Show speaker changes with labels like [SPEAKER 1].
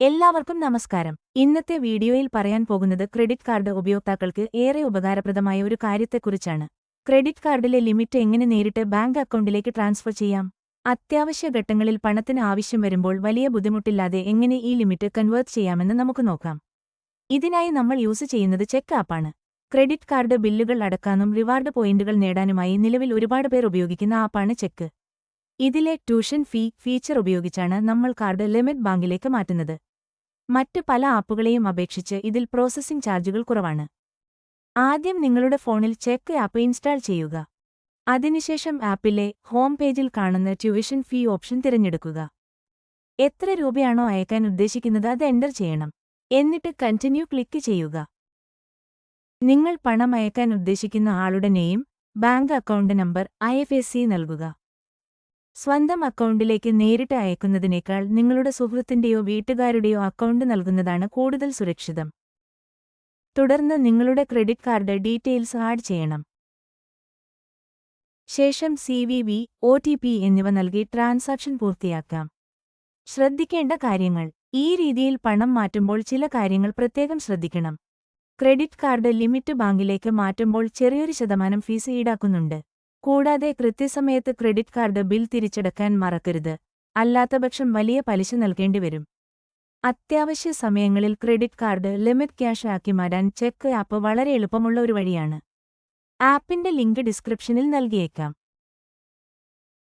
[SPEAKER 1] എല്ലാവർക്കും നമസ്കാരം. ഇന്നത്തെ വീഡിയോയിൽ പറയാൻ പോകുന്നത് ക്രെഡിറ്റ് കാർഡ് ഉപയോക്താക്കൾക്ക് ഏറെ ഉപകാരപ്രദമായ ഒരു കാര്യത്തെക്കുറിച്ചാണ്. ക്രെഡിറ്റ് കാർഡിലെ ലിമിറ്റ് എങ്ങനെ നേരിട്ട് ബാങ്ക് അക്കൗണ്ടിലേക്ക് ട്രാൻസ്ഫർ ചെയ്യാം? അത്യാവശ്യ ഘട്ടങ്ങളിൽ പണത്തിന് ആവശ്യം വരുമ്പോൾ വലിയ ബുദ്ധിമുട്ടില്ലാതെ എങ്ങനെ ഈ ലിമിറ്റ് കൺവേർട്ട് ചെയ്യാമെന്ന് നമുക്ക് നോക്കാം. ഇതിനായി നമ്മൾ യൂസ് ചെയ്യുന്നത് ചെക്ക് ആപ്പാണ്. ക്രെഡിറ്റ് കാർഡ് ബില്ലുകൾ അടക്കാനും റിവാർഡ് പോയിന്റുകൾ നേടാനുമായി നിലവിൽ ഒരുപാട് പേർ ഉപയോഗിക്കുന്ന ആപ്പാണ് ചെക്ക്. ഇതിലെ ട്യൂഷൻ ഫീ ഫീച്ചർ ഉപയോഗിച്ചാണ് നമ്മൾ കാർഡ് ലിമിറ്റ് ബാങ്കിലേക്ക് മാറ്റുന്നത്. മറ്റ് പല ആപ്പുകളെയും അപേക്ഷിച്ച് ഇതിൽ പ്രോസസ്സിംഗ് ചാർജുകൾ കുറവാണ്. ആദ്യം നിങ്ങളുടെ ഫോണിൽ ചെക്ക് ആപ്പ് ഇൻസ്റ്റാൾ ചെയ്യുക. അതിനുശേഷം ആപ്പിലെ ഹോം പേജിൽ കാണുന്ന ട്യൂഷൻ ഫീ ഓപ്ഷൻ തിരഞ്ഞെടുക്കുക. എത്ര രൂപയാണോ അയക്കാൻ ഉദ്ദേശിക്കുന്നത് അത് എൻ്റർ ചെയ്യണം. എന്നിട്ട് കണ്ടിന്യൂ ക്ലിക്ക് ചെയ്യുക. നിങ്ങൾ പണം അയക്കാൻ ഉദ്ദേശിക്കുന്ന ആളുടെ name, bank account number, IFSC നൽകുക. സ്വന്തം അക്കൗണ്ടിലേക്ക് നേരിട്ട് അയക്കുന്നതിനേക്കാൾ നിങ്ങളുടെ സുഹൃത്തിന്റെയോ വീട്ടുകാരുടെയോ അക്കൗണ്ട് നൽകുന്നതാണ് കൂടുതൽ സുരക്ഷിതം. തുടർന്ന് നിങ്ങളുടെ ക്രെഡിറ്റ് കാർഡ് ഡീറ്റെയിൽസ് ആഡ് ചെയ്യണം. ശേഷം CVV, OTP എന്നിവ നൽകി ട്രാൻസാക്ഷൻ പൂർത്തിയാക്കാം. ശ്രദ്ധിക്കേണ്ട കാര്യങ്ങൾ: ഈ രീതിയിൽ പണം മാറ്റുമ്പോൾ ചില കാര്യങ്ങൾ പ്രത്യേകം ശ്രദ്ധിക്കണം. ക്രെഡിറ്റ് കാർഡ് ലിമിറ്റ് ബാങ്കിലേക്ക് മാറ്റുമ്പോൾ ചെറിയൊരു ശതമാനം ഫീസ് ഈടാക്കുന്നുണ്ട്. കൂടാതെ കൃത്യസമയത്ത് ക്രെഡിറ്റ് കാർഡ് ബിൽ തിരിച്ചടക്കാൻ മറക്കരുത്. അല്ലാത്തപക്ഷം വലിയ പലിശ നൽകേണ്ടിവരും. അത്യാവശ്യ സമയങ്ങളിൽ ക്രെഡിറ്റ് കാർഡ് ലിമിറ്റ് ക്യാഷ് ആക്കി മാറ്റാൻ ചെക്ക് ആപ്പ് വളരെ എളുപ്പമുള്ള ഒരു വഴിയാണ്. ആപ്പിന്റെ ലിങ്ക് ഡിസ്ക്രിപ്ഷനിൽ നൽകിയേക്കാം.